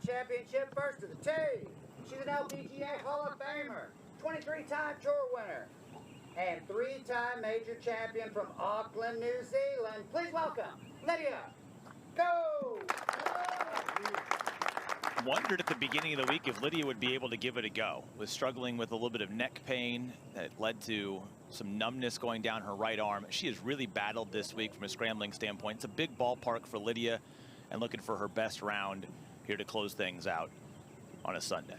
Championship first to the tee. She's an LPGA Hall of Famer, 23-time tour winner, and 3-time major champion from Auckland, New Zealand. Please welcome Lydia. Go! Wondered at the beginning of the week if Lydia would be able to give it a go. Was struggling with a little bit of neck pain that led to some numbness going down her right arm. She has really battled this week from a scrambling standpoint. It's a big ballpark for Lydia and looking for her best round here to close things out on a Sunday.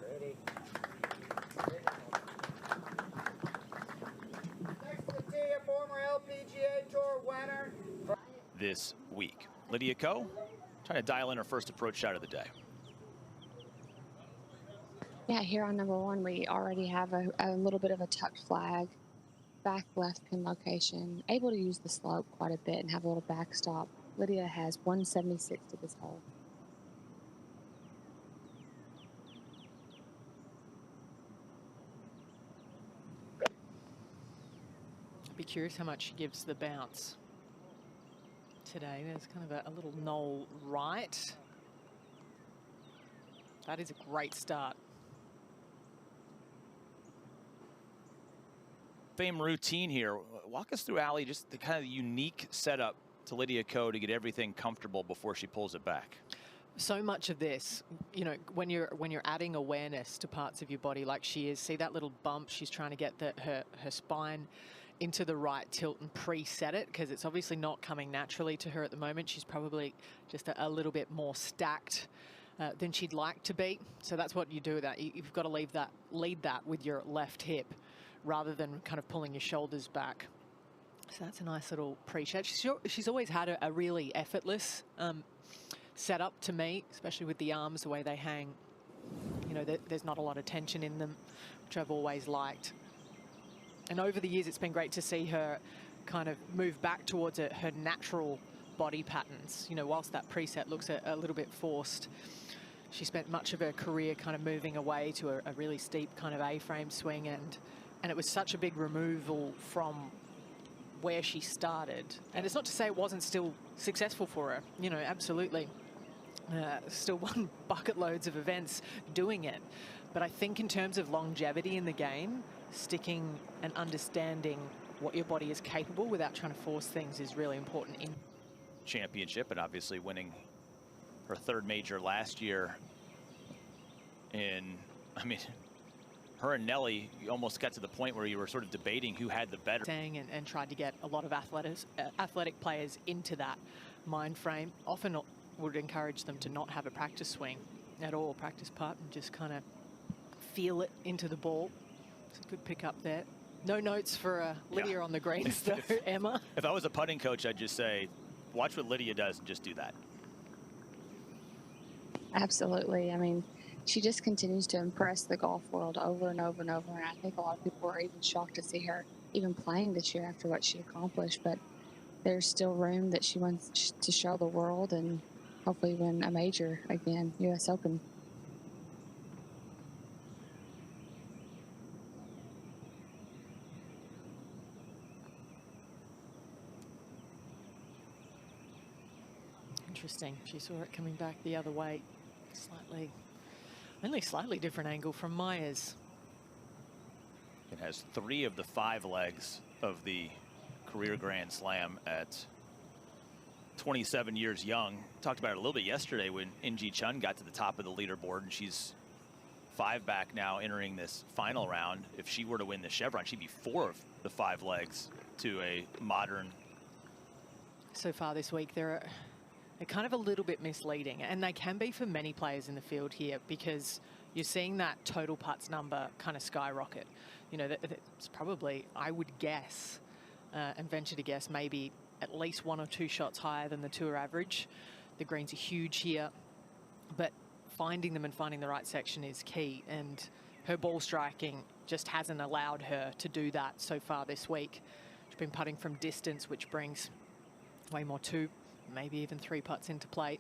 Ready. Next to the tee, a former LPGA Tour winner. This week, Lydia Ko trying to dial in her first approach shot of the day. Yeah, here on number one, we already have a little bit of a tucked flag, back left pin location, able to use the slope quite a bit and have a little backstop. Lydia has 176 to this hole. I'd be curious how much she gives the bounce today. There's kind of a little knoll right. That is a great start. Same routine here. Walk us through, Allie, just the kind of unique setup to Lydia Ko to get everything comfortable before she pulls it back. So much of this, you know, when you're adding awareness to parts of your body like she is, see that little bump, she's trying to get her spine into the right tilt and preset it, because it's obviously not coming naturally to her at the moment. She's probably just a little bit more stacked than she'd like to be. So that's what you do with that. You've got to lead that with your left hip rather than kind of pulling your shoulders back. So that's a nice little pre-set. She's always had a really effortless setup to me, especially with the arms, the way they hang. You know, there's not a lot of tension in them, which I've always liked. And over the years, it's been great to see her kind of move back towards her natural body patterns. You know, whilst that preset looks a little bit forced, she spent much of her career kind of moving away to a really steep kind of A-frame swing, and it was such a big removal from where she started. And it's not to say it wasn't still successful for her. You know, absolutely. Still won bucket loads of events doing it. But I think in terms of longevity in the game, sticking and understanding what your body is capable without trying to force things is really important in championship, and obviously winning her third major last year. I mean, her and Nelly, you almost got to the point where you were sort of debating who had the better. And tried to get a lot of athletic players into that mind frame. Often would encourage them to not have a practice swing at all, practice putt, and just kind of feel it into the ball. It's a good pick up there. No notes for Lydia on the greens though, Emma. If I was a putting coach, I'd just say, watch what Lydia does and just do that. Absolutely. I mean, she just continues to impress the golf world over and over and over. And I think a lot of people were even shocked to see her even playing this year after what she accomplished. But there's still room that she wants to show the world and hopefully win a major again, U.S. Open. Interesting. She saw it coming back the other way. Only slightly different angle from Myers. It has 3 of the 5 legs of the career Grand Slam at 27 years young. Talked about it a little bit yesterday when In-Ji Chun got to the top of the leaderboard, and she's 5 back now entering this final round. If she were to win the Chevron, she'd be 4 of the 5 legs to a modern. So far this week, they're kind of a little bit misleading, and they can be for many players in the field here, because you're seeing that total putts number kind of skyrocket. You know, it's probably, I would guess, and venture to guess, maybe at least 1 or 2 shots higher than the tour average. The greens are huge here, but finding them and finding the right section is key, and her ball striking just hasn't allowed her to do that so far this week. She's been putting from distance, which brings way more 2, maybe even 3 putts into play.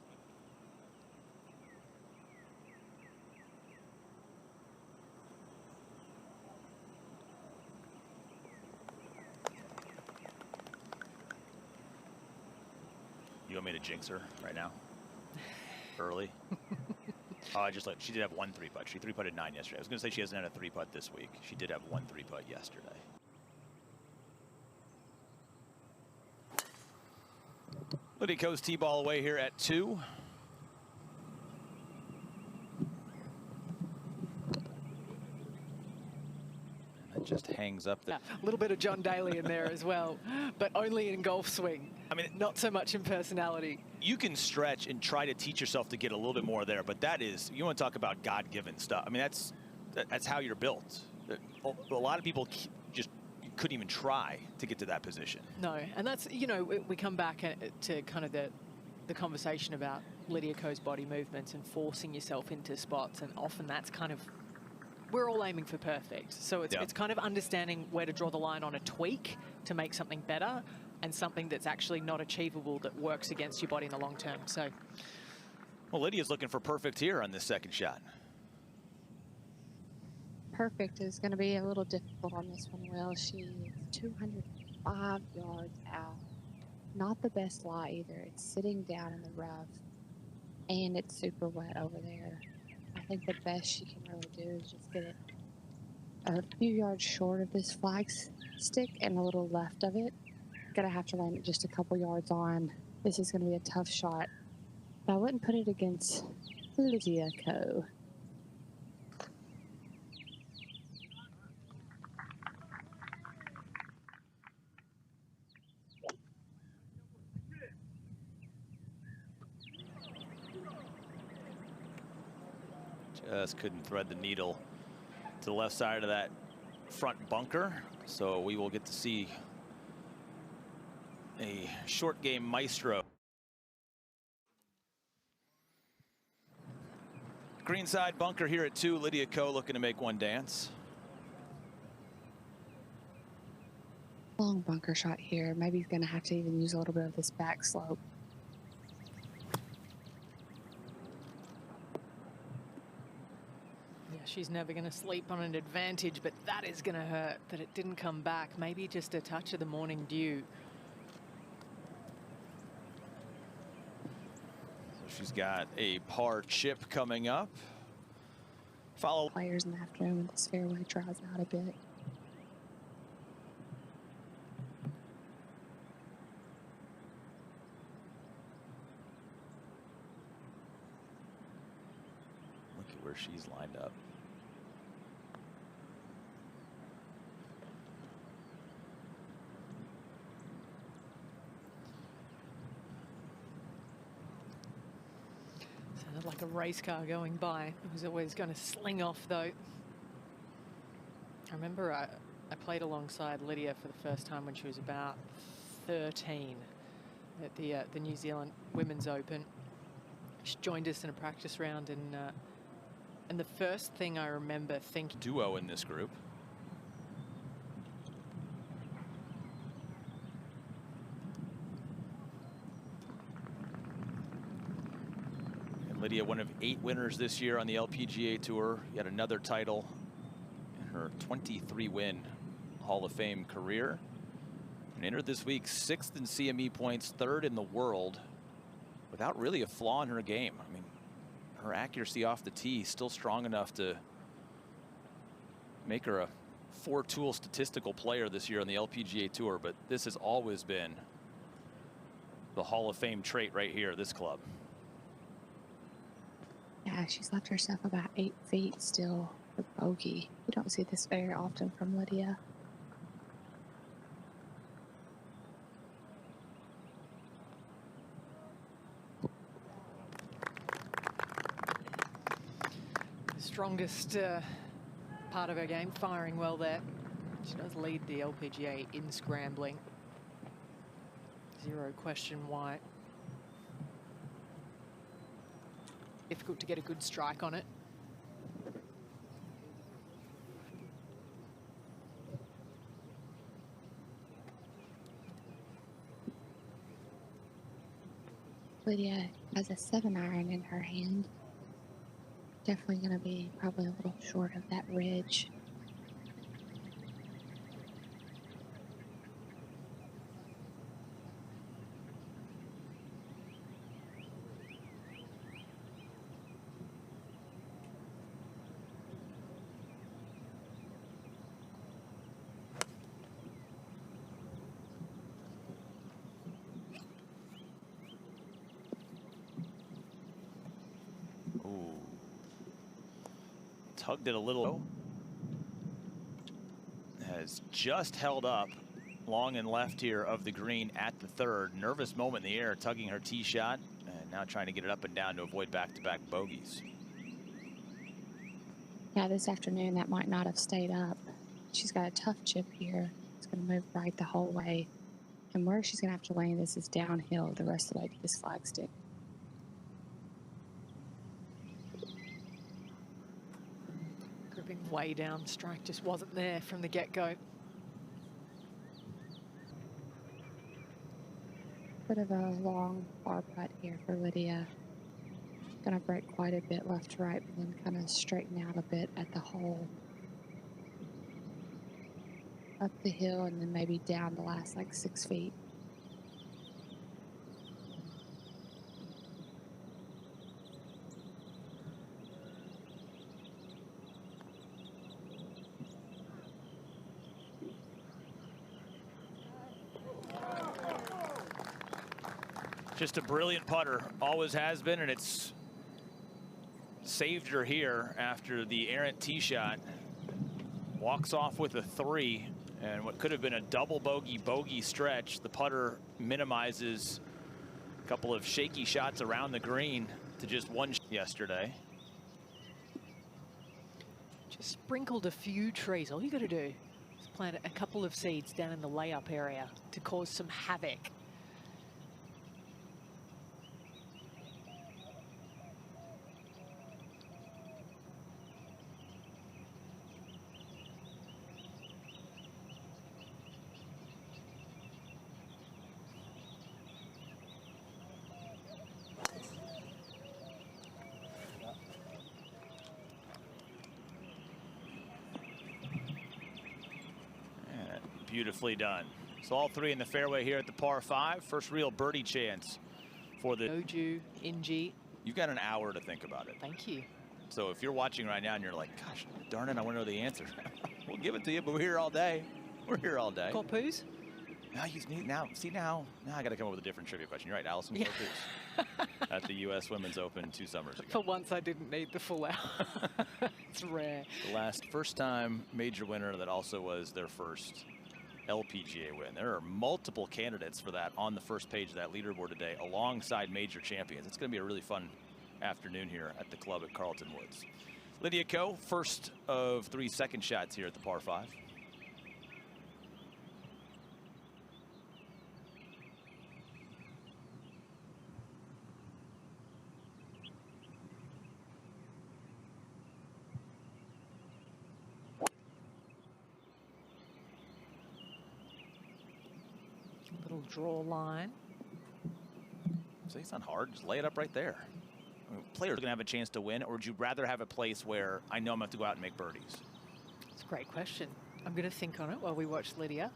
You want me to jinx her right now? Early? Oh, I just she did have one 3-putt. She 3-putted 9 yesterday. I was going to say she hasn't had a 3-putt this week. She did have one 3-putt yesterday. Lydia Ko's tee-ball away here at 2. It just hangs up there. Yeah, a little bit of John Daly in there as well, but only in golf swing. I mean, not so much in personality. You can stretch and try to teach yourself to get a little bit more there, but that is, you want to talk about God-given stuff. I mean, that's how you're built. A lot of people just couldn't even try to get to that position. No, and that's, you know, we come back to kind of the conversation about Lydia Ko's body movements and forcing yourself into spots, and often that's kind of, we're all aiming for perfect. So it's kind of understanding where to draw the line on a tweak to make something better and something that's actually not achievable that works against your body in the long term. So, well, Lydia's looking for perfect here on this second shot. Perfect is going to be a little difficult on this one, Will. She's 205 yards out. Not the best lie either. It's sitting down in the rough, and it's super wet over there. I think the best she can really do is just get it a few yards short of this flag stick and a little left of it. Gonna have to land it just a couple yards on. This is gonna be a tough shot, but I wouldn't put it against Lydia Ko. Just couldn't thread the needle to the left side of that front bunker. So we will get to see a short game maestro. Greenside bunker here at 2. Lydia Ko looking to make one dance. Long bunker shot here. Maybe he's going to have to even use a little bit of this back slope. She's never going to sleep on an advantage, but that is going to hurt that it didn't come back. Maybe just a touch of the morning dew. So she's got a par chip coming up. Follow players in the afternoon when this fairway dries out a bit. Look at where she's lined up. Like a race car going by. It was always going to sling off, though. I remember I played alongside Lydia for the first time when she was about 13 at the New Zealand Women's Open. She joined us in a practice round, and the first thing I remember thinking... Duo in this group. Lydia, one of 8 winners this year on the LPGA Tour. Yet another title in her 23-win Hall of Fame career. And entered this week 6th in CME points, 3rd in the world, without really a flaw in her game. I mean, her accuracy off the tee still strong enough to make her a 4-tool statistical player this year on the LPGA Tour. But this has always been the Hall of Fame trait right here, this club. Yeah, she's left herself about 8 feet still for bogey. You don't see this very often from Lydia. Strongest part of her game, firing well there. She does lead the LPGA in scrambling. Zero question why. Difficult to get a good strike on it. Lydia has a 7-iron in her hand. Definitely going to be probably a little short of that ridge. tugged it a little. Has just held up long and left here of the green at the third. Nervous moment in the air, tugging her tee shot, and now trying to get it up and down to avoid back-to-back bogeys. Yeah, this afternoon that might not have stayed up. She's got a tough chip here. It's going to move right the whole way. And where she's going to have to land this is downhill the rest of the way to this flagstick. Gripping way down, strike just wasn't there from the get-go. Bit of a long bar putt here for Lydia. Gonna break quite a bit left to right, but then kind of straighten out a bit at the hole. Up the hill and then maybe down the last like 6 feet. Just a brilliant putter, always has been, and it's saved her here after the errant tee shot. Walks off with a 3, and what could have been a double bogey stretch. The putter minimizes a couple of shaky shots around the green to just one yesterday. Just sprinkled a few trees. All you got to do is plant a couple of seeds down in the layup area to cause some havoc. Beautifully done. So all 3 in the fairway here at the par 5. First real birdie chance for the Oju, Inji. You've got an hour to think about it. Thank you. So if you're watching right now and you're like, gosh, darn it, I want to know the answer. We'll give it to you, but we're here all day. We're here all day. Corpus? Now you need now. See now I got to come up with a different trivia question. You're right, Allison Corpus at the U.S. Women's Open 2 summers ago. For once, I didn't need the full hour. It's rare. The first time major winner that also was their first LPGA win. There are multiple candidates for that on the first page of that leaderboard today, alongside major champions. It's going to be a really fun afternoon here at the club at Carlton Woods. Lydia Ko, first of 3 second shots here at the par 5. Little draw line. See, it's not hard. Just lay it up right there. I mean, players are going to have a chance to win, or would you rather have a place where I know I'm going to have to go out and make birdies? It's a great question. I'm going to think on it while we watch Lydia.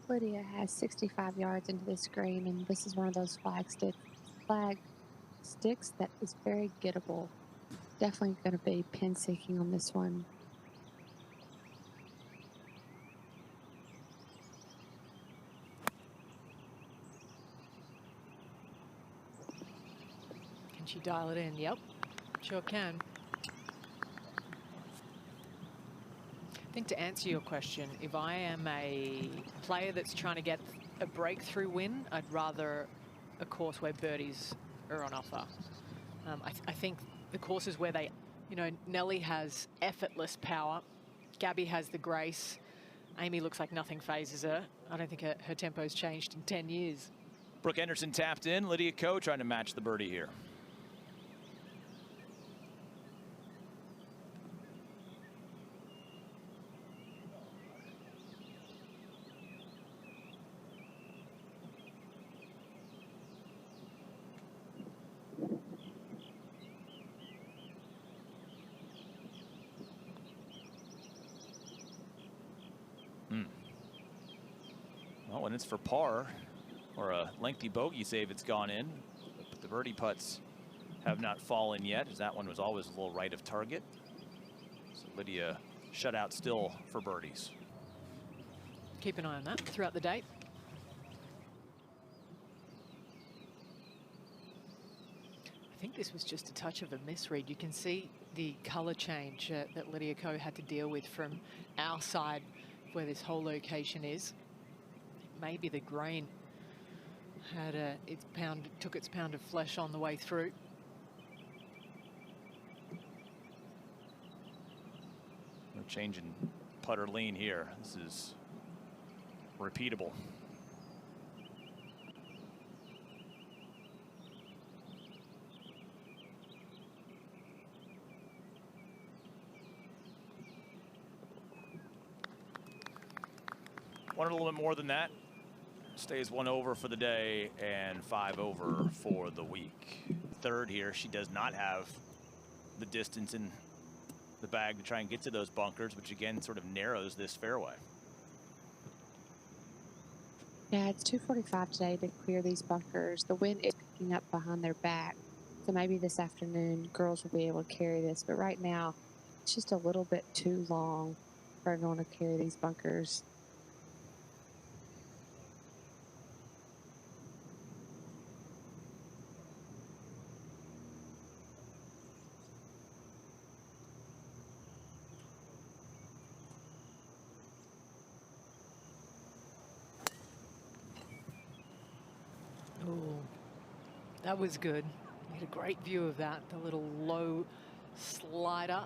Lydia has 65 yards into this green, and this is one of those flag sticks that is very gettable. Definitely going to be pin seeking on this one. Can she dial it in? Yep, sure can. I think to answer your question, if I am a player that's trying to get a breakthrough win, I'd rather a course where birdies are on offer. I think the courses where they, you know, Nelly has effortless power, Gabby has the grace, Amy looks like nothing phases her. I don't think her tempo's changed in 10 years. Brooke Henderson tapped in. Lydia Ko trying to match the birdie here. Well, when it's for par or a lengthy bogey save, it's gone in. But the birdie putts have not fallen yet, as that one was always a little right of target. So Lydia shut out still for birdies. Keep an eye on that throughout the day. I think this was just a touch of a misread. You can see the colour change that Lydia Ko had to deal with from our side where this whole location is. Maybe the grain had took its pound of flesh on the way through. No change in putter lean here. This is repeatable. Wanted a little bit more than that. Stays 1 over for the day and 5 over for the week. Third here, she does not have the distance in the bag to try and get to those bunkers, which again sort of narrows this fairway. Yeah, it's 2:45 today to clear these bunkers. The wind is picking up behind their back. So maybe this afternoon girls will be able to carry this. But right now, it's just a little bit too long for everyone to carry these bunkers. Oh, that was good. We had a great view of that, the little low slider.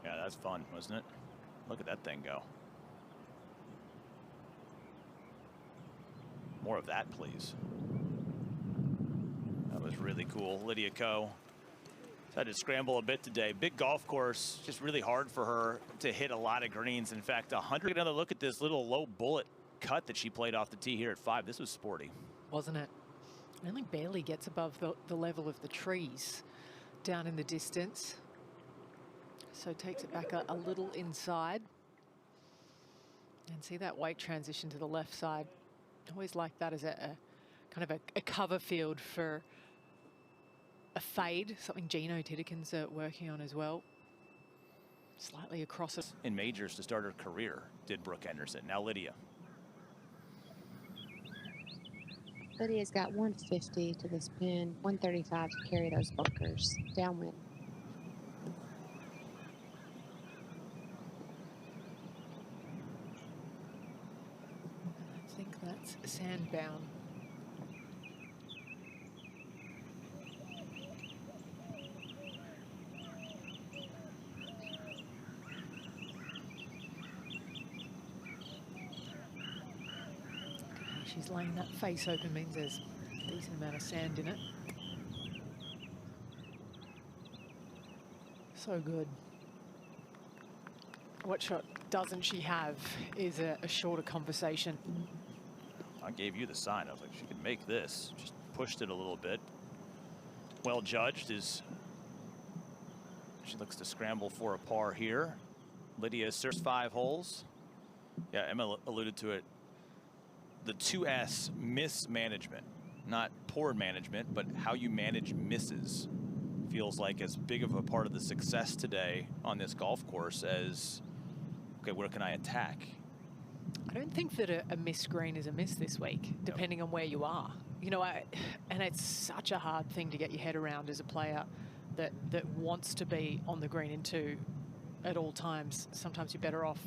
Yeah, that's fun, wasn't it? Look at that thing go. More of that, please. That was really cool. Lydia Ko had to scramble a bit today. Big golf course, just really hard for her to hit a lot of greens. In fact, 100. Another look at this little low bullet cut that she played off the tee here at 5. This was sporty. Wasn't it? Only barely gets above the level of the trees down in the distance. So takes it back a little inside. And see that weight transition to the left side. Always like that as a kind of a cover field for a fade, something Gino Tidikins are working on as well. Slightly across it. In majors to start her career, did Brooke Henderson. Now Lydia. Lydia's got 150 to this pin, 135 to carry those bunkers downwind. I think that's sandbound. She's laying that face open, means there's a decent amount of sand in it. So good. What shot doesn't she have is a shorter conversation. I gave you the sign. I was like, she can make this. Just pushed it a little bit. Well judged as she looks to scramble for a par here. Lydia's first 5 holes. Yeah, Emma alluded to it. The 2S, mismanagement. Not poor management, but how you manage misses feels like as big of a part of the success today on this golf course as, okay, where can I attack? I don't think that a miss green is a miss this week, depending on where you are. You know, and it's such a hard thing to get your head around as a player that wants to be on the green in 2 at all times. Sometimes you're better off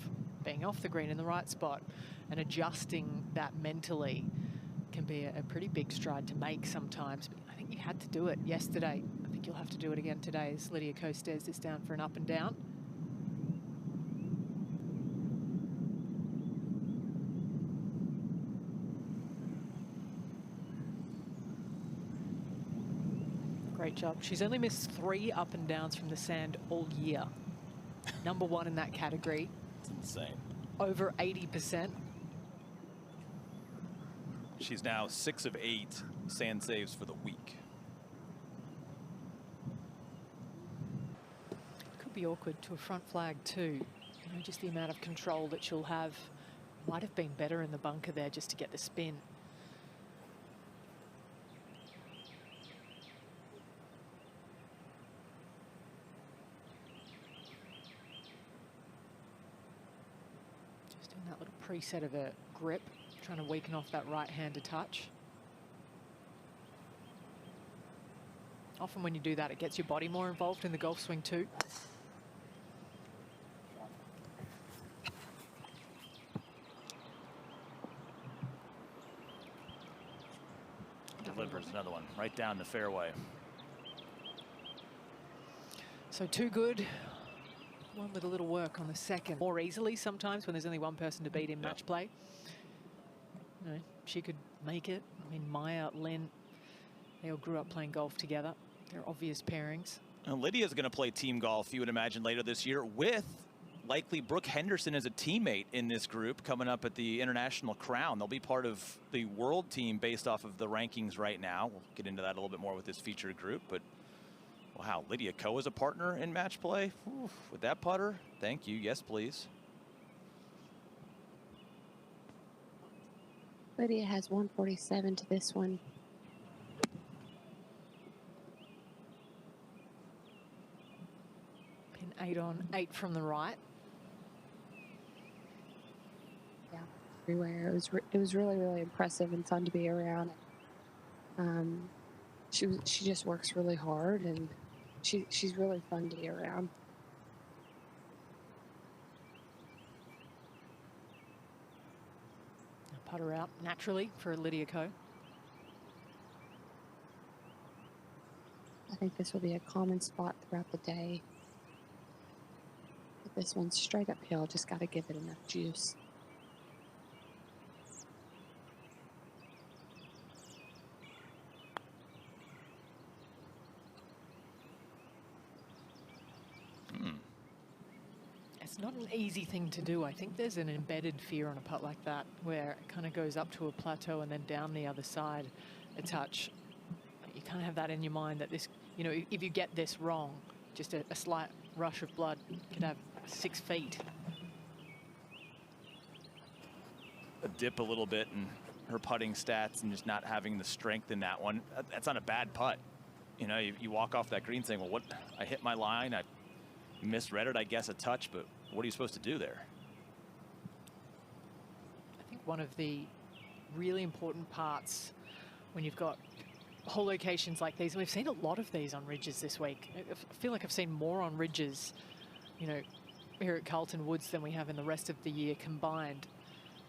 being off the green in the right spot, and adjusting that mentally can be a pretty big stride to make sometimes. But I think you had to do it yesterday. I think you'll have to do it again today as Lydia Ko stares this down for an up and down. Great job. She's only missed 3 up and downs from the sand all year. Number 1 in that category. It's insane. Over 80%. She's now 6 of 8 sand saves for the week. Could be awkward to a front flag too. You know, just the amount of control that she'll have. Might have been better in the bunker there just to get the spin. Just doing that little preset of a grip. Trying to weaken off that right hand to touch. Often when you do that, it gets your body more involved in the golf swing too. Delivers another one right down the fairway. So too good. One with a little work on the second. More easily sometimes when there's only one person to beat in match play. You know, she could make it. I mean, Maya, Lynn, they all grew up playing golf together. They're obvious pairings. And Lydia's going to play team golf, you would imagine, later this year with likely Brooke Henderson as a teammate in this group coming up at the International Crown. They'll be part of the world team based off of the rankings right now. We'll get into that a little bit more with this featured group, but wow, Lydia Ko is a partner in match play. Ooh, with that putter. Thank you. Yes, please. Lydia has 147 to this one. Pin 8 on, 8 from the right. Yeah, everywhere. It was really, really impressive and fun to be around. She just works really hard, and she's really fun to be around. Putter out naturally for Lydia Ko. I think this will be a common spot throughout the day. But this one's straight uphill, just got to give it enough juice. It's not an easy thing to do. I think there's an embedded fear on a putt like that where it kind of goes up to a plateau and then down the other side a touch. You kind of have that in your mind that this, you know, if you get this wrong, just a slight rush of blood could have 6 feet. A dip a little bit in her putting stats and just not having the strength in that one. That's not a bad putt. You know, you walk off that green saying, well, what? I hit my line. I misread it, I guess, a touch, but what are you supposed to do there? I think one of the really important parts when you've got hole locations like these, and we've seen a lot of these on ridges this week. I feel like I've seen more on ridges, you know, here at Carlton Woods than we have in the rest of the year combined.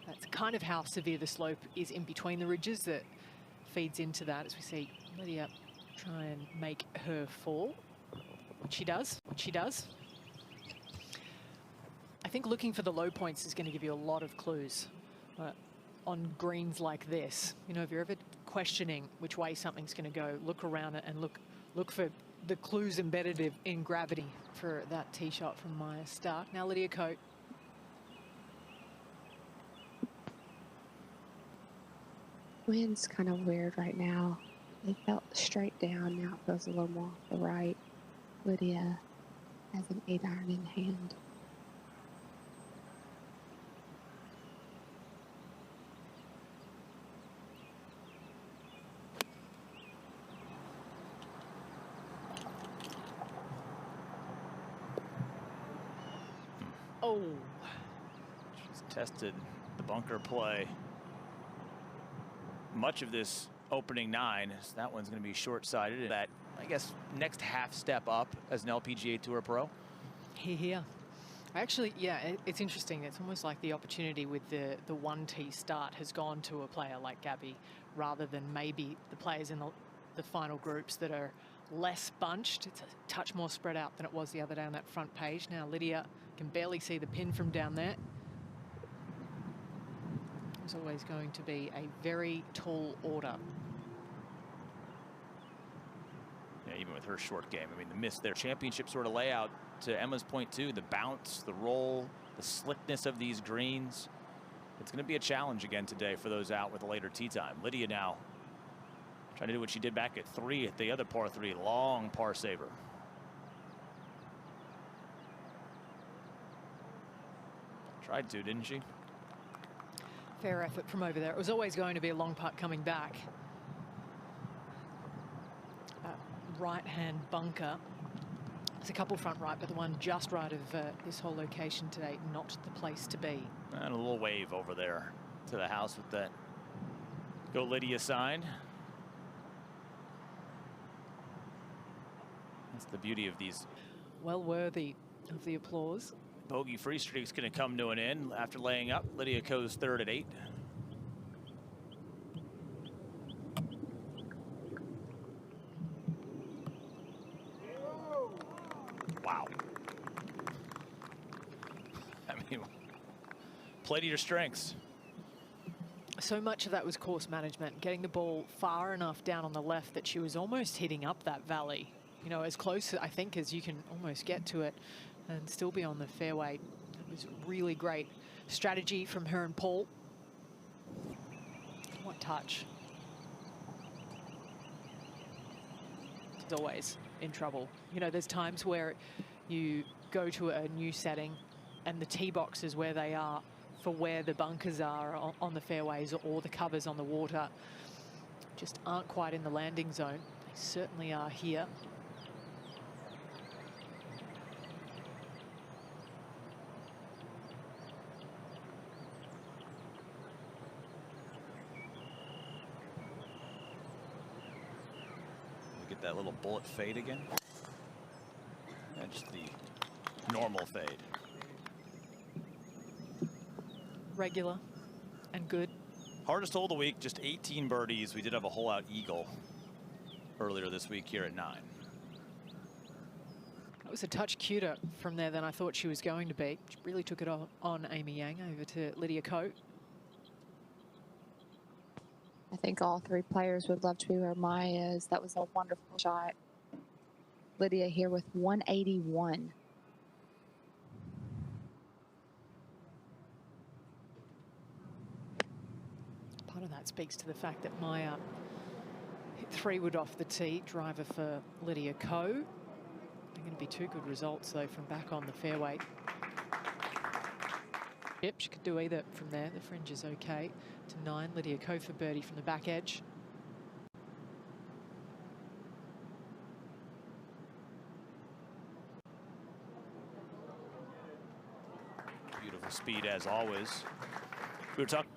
That's kind of how severe the slope is in between the ridges that feeds into that, as we see Lydia try and make her fall. What she does. I think looking for the low points is going to give you a lot of clues on greens like this. You know, if you're ever questioning which way something's going to go, look around it and look for the clues embedded in gravity for that tee shot from Maya Stark. Now Lydia Ko. Wind's kind of weird right now. It felt straight down, now it feels a little more off the right. Lydia has an 8-iron in hand. Oh, She's tested the bunker play. Much of this opening 9, so that one's going to be short-sighted. That, I guess, next half step up as an LPGA Tour pro. here. Actually, yeah, it's interesting. It's almost like the opportunity with the 1T start has gone to a player like Gabby rather than maybe the players in the final groups that are less bunched. It's a touch more spread out than it was the other day on that front page. Now Lydia can barely see the pin from down there. There's always going to be a very tall order. Yeah, even with her short game, I mean, the miss there. Championship sort of layout to Emma's point too. The bounce, the roll, the slickness of these greens. It's going to be a challenge again today for those out with a later tee time. Lydia now trying to do what she did back at 3 at the other par 3, long par saver. Tried to, didn't she? Fair effort from over there. It was always going to be a long putt coming back. Right-hand bunker. There's a couple front right, but the one just right of this whole location today, not the place to be. And a little wave over there to the house with that Go Lydia sign. That's the beauty of these. Well worthy of the applause. Bogey-free streak's going to come to an end after laying up. Lydia Ko's third at 8. Wow. I mean, play to your strengths. So much of that was course management, getting the ball far enough down on the left that she was almost hitting up that valley. You know, as close, I think, as you can almost get to it and still be on the fairway. It was really great strategy from her and Paul. What touch. It's always in trouble. You know, there's times where you go to a new setting and the tee boxes where they are for where the bunkers are on the fairways or the covers on the water just aren't quite in the landing zone. They certainly are here. Get that little bullet fade again. That's the normal fade. Regular and good. Hardest hole of the week, just 18 birdies. We did have a hole out eagle earlier this week here at 9. That was a touch cuter from there than I thought she was going to be. She really took it on Amy Yang over to Lydia Ko. I think all 3 players would love to be where Maya is. That was a wonderful shot. Lydia here with 181. Part of that speaks to the fact that Maya hit 3 wood off the tee. Driver for Lydia Ko. They're going to be 2 good results, though, from back on the fairway. Yep, she could do either from there. The fringe is okay. To 9, Lydia Ko for birdie from the back edge. Beautiful speed as always. We were talking.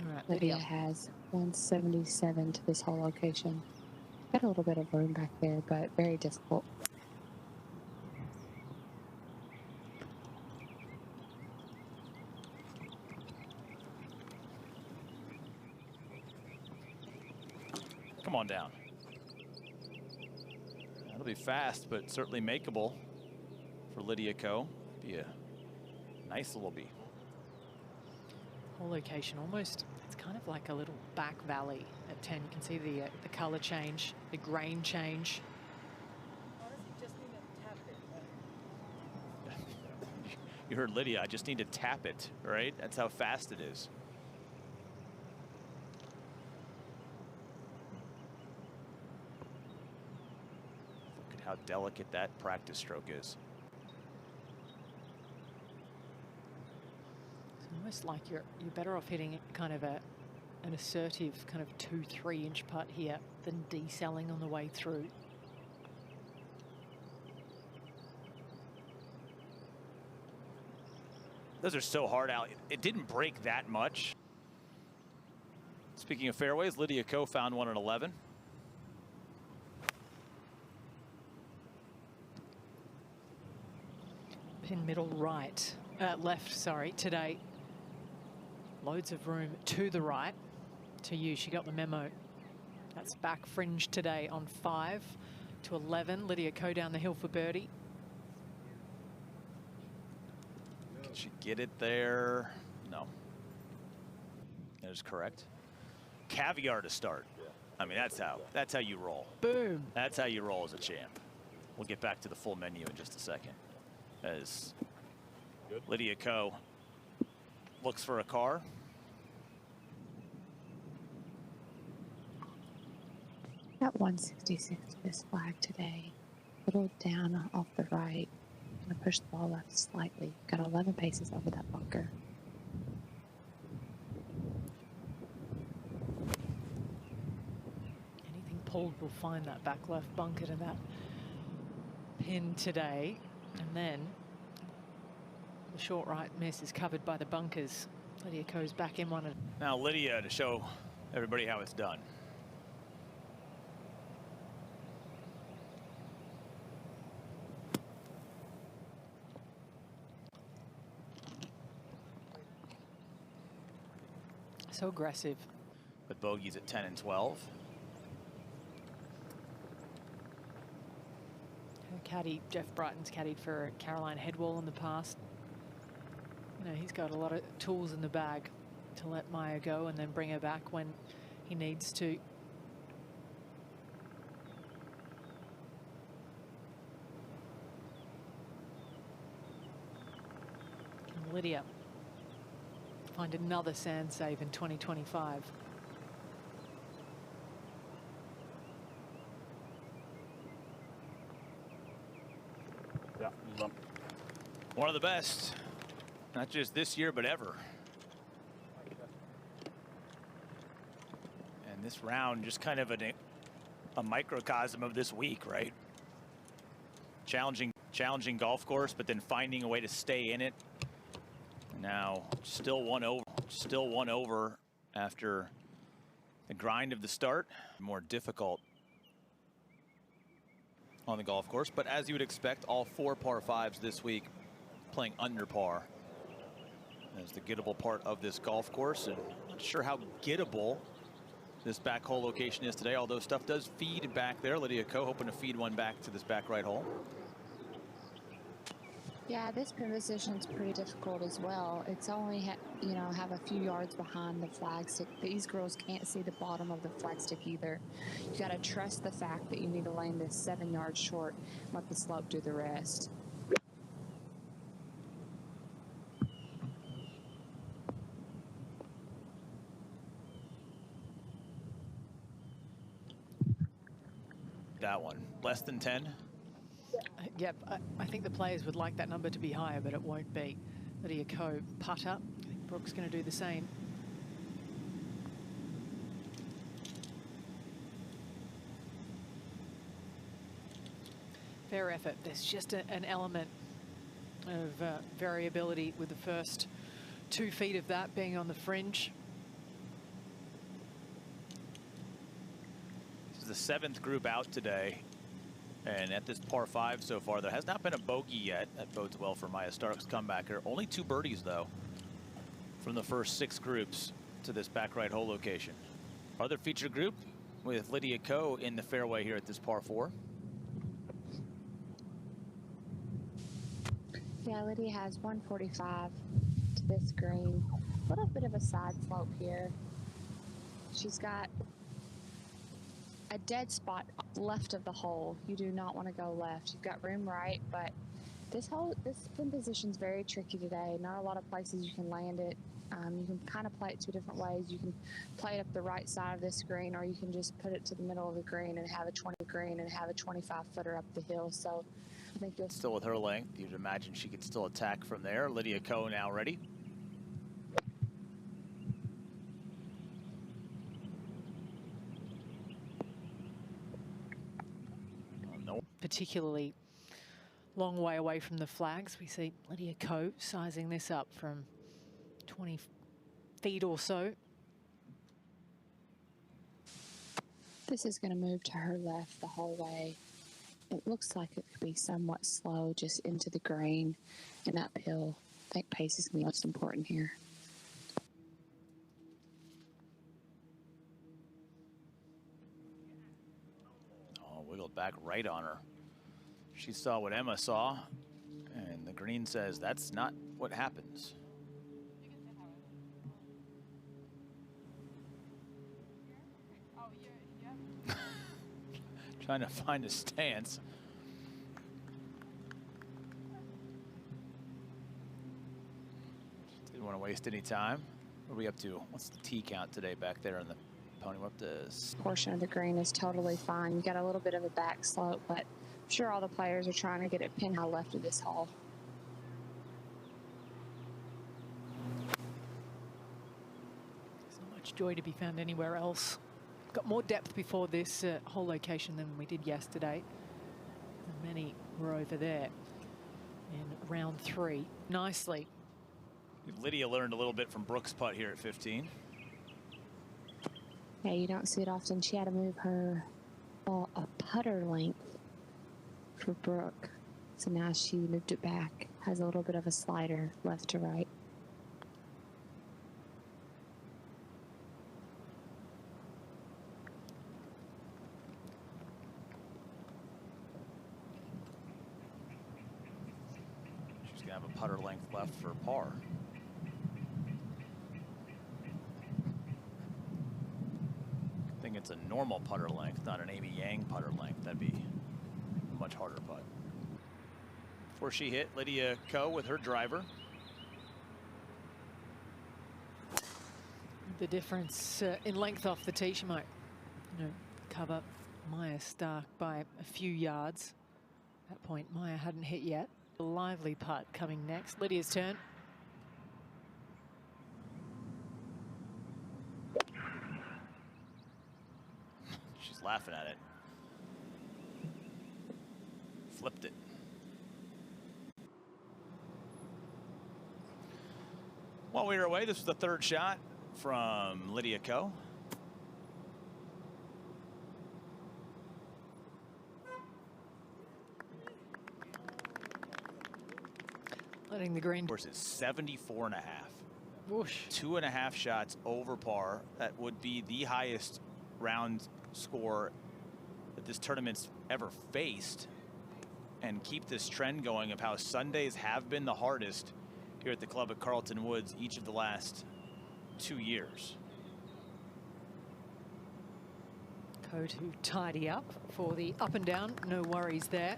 All right, Lydia has 177 to this whole location. Got a little bit of room back there, but very difficult. Come on down. That'll be fast, but certainly makeable for Lydia Ko. Be a nice little bee. Whole location almost, it's kind of like a little back valley at 10. You can see the color change, the grain change. You heard Lydia, I just need to tap it, right? That's how fast it is. Look at how delicate that practice stroke is. It's almost like you're better off hitting kind of an assertive kind of 2-3 inch putt here than decelling on the way through. Those are so hard out. It didn't break that much. Speaking of fairways, Lydia Ko found one at 11. Pin middle right, left, sorry, today. Loads of room to the right. To you, she got the memo. That's back fringe today on 5 to 11. Lydia Ko down the hill for birdie. Can she get it there? No. That is correct. Caviar to start. I mean, that's how you roll. Boom. That's how you roll as a champ. We'll get back to the full menu in just a second. As Lydia Ko looks for a car. Got 166 to this flag today. A little down off the right. Gonna push the ball left slightly. Got 11 paces over that bunker. Anything pulled will find that back left bunker to that pin today. And then the short right miss is covered by the bunkers Lydia Ko's back in one. Now Lydia to show everybody how it's done. So aggressive. With bogeys at 10 and 12. Her caddy, Jeff Brighton's caddied for Caroline Headwall in the past. You know, he's got a lot of tools in the bag to let Maya go and then bring her back when he needs to. Can Lydia find another sand save in 2025? Yeah, one of the best, not just this year, but ever. And this round just kind of a microcosm of this week, right? Challenging golf course, but then finding a way to stay in it. Now still one over after the grind of the start. More difficult on the golf course, but as you would expect, all 4 par 5s this week playing under par. That's the gettable part of this golf course, and not sure how gettable this back hole location is today, although stuff does feed back there. Lydia Ko hoping to feed one back to this back right hole. Yeah, this pin position's pretty difficult as well. It's only, you know, have a few yards behind the flagstick. These girls can't see the bottom of the flagstick either. You got to trust the fact that you need to land this 7 yards short, let the slope do the rest. That one, less than 10. Yep, I think the players would like that number to be higher, but it won't be. Lydia Ko putter. I think Brooke's going to do the same. Fair effort. There's just an element of variability with the first 2 feet of that being on the fringe. This is the 7th group out today. And at this par 5 so far, there has not been a bogey yet. That bodes well for Maya Stark's comebacker. Only 2 birdies, though, from the first 6 groups to this back right hole location. Other feature group with Lydia Ko in the fairway here at this par 4. Yeah, Lydia has 145 to this green. A little bit of a side slope here. She's got a dead spot left of the hole. You do not want to go left. You've got room right, but this pin position's very tricky today. Not a lot of places you can land it. You can kind of play it 2 different ways. You can play it up the right side of this green, or you can just put it to the middle of the green and have a 20 green and have a 25-footer up the hill. So I think you'll still with her length, you'd imagine she could still attack from there. Lydia Ko now ready. Particularly long way away from the flags. We see Lydia Ko sizing this up from 20 feet or so. This is going to move to her left the whole way. It looks like it could be somewhat slow just into the green and uphill. I think pace is going to be most important here. Oh, wiggled back right on her. She saw what Emma saw, and the green says that's not what happens. Trying to find a stance. Didn't want to waste any time. What are we up to? What's the tee count today back there on the pony? We're up to... Portion of the green is totally fine. You got a little bit of a back slope, but I'm sure all the players are trying to get it pin high left of this hole. There's not much joy to be found anywhere else. Got more depth before this whole location than we did yesterday. And many were over there in round 3. Nicely. Lydia learned a little bit from Brooks' putt here at 15. Yeah, you don't see it often. She had to move her ball a putter length for Brooke. So now she moved it back. Has a little bit of a slider left to right. She's going to have a putter length left for par. I think it's a normal putter length, not an Amy Yang putter length. That'd be a much harder putt. Before she hit, Lydia Ko with her driver. The difference in length off the tee, she might, cover Maya Stark by a few yards. At that point, Maya hadn't hit yet. A lively putt coming next. Lydia's turn. She's laughing at it. Flipped it. While we were away, this was the third shot from Lydia Ko. Letting the green. Course is 74 and a half. Whoosh. 2.5 shots over par. That would be the highest round score that this tournament's ever faced, and keep this trend going of how Sundays have been the hardest here at the club at Carlton Woods each of the last 2 years. Ko to tidy up for the up and down. No worries there.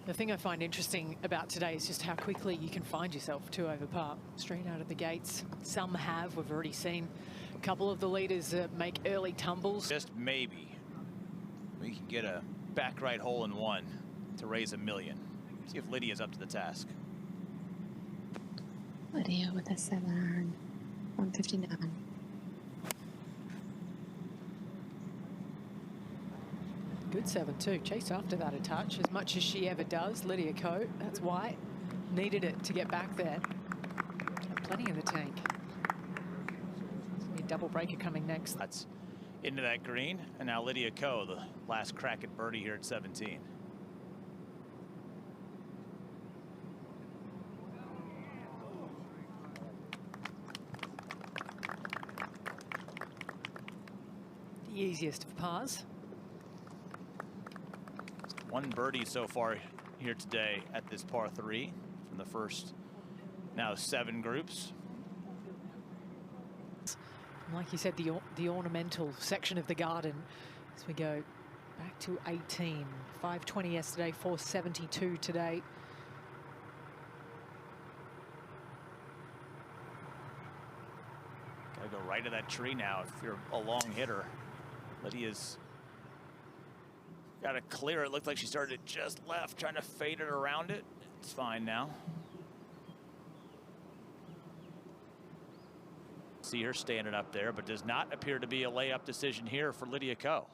The thing I find interesting about today is just how quickly you can find yourself 2 over par straight out of the gates. Some have. We've already seen a couple of the leaders make early tumbles. Just maybe we can get a back right hole in one to raise $1 million. See if Lydia's up to the task. Lydia with a 7-iron, 159. Good 7-2. Chase after that a touch, as much as she ever does. Lydia Ko, that's why. Needed it to get back there. Plenty in the tank. A double breaker coming next. That's into that green, and now Lydia Ko, the last crack at birdie here at 17. The easiest of pars. One birdie so far here today at this par 3 from the first now 7 groups. Like you said, the ornamental section of the garden as we go back to 18. 520 yesterday, 472 today. Gotta go right to that tree now if you're a long hitter. Lydia's got to clear it. Looked like she started it just left, trying to fade it around it. It's fine now. See her standing up there, but does not appear to be a layup decision here for Lydia Ko.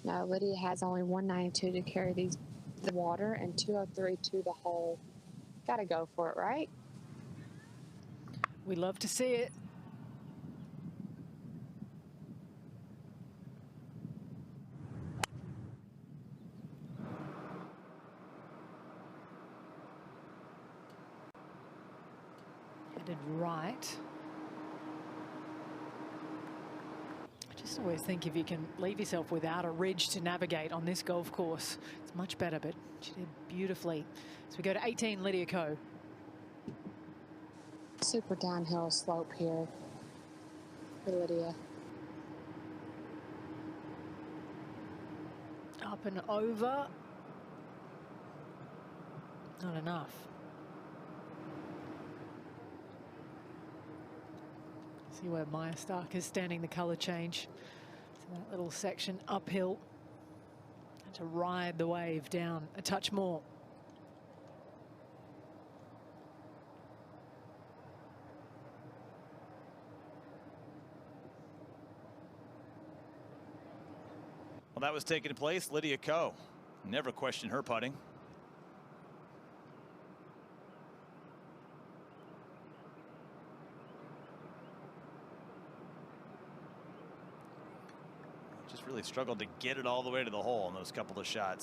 No, Lydia has only 192 to carry the water and 203 to the hole. Got to go for it, right? We love to see it. Headed right. I just always think if you can leave yourself without a ridge to navigate on this golf course, it's much better, but she did beautifully. So we go to 18, Lydia Ko. Super downhill slope here for Lydia. Up and over. Not enough. See where Maya Stark is standing, the colour change. So that little section uphill. And to ride the wave down a touch more. Well, that was taking place. Lydia Ko never questioned her putting. really struggled to get it all the way to the hole in those couple of shots.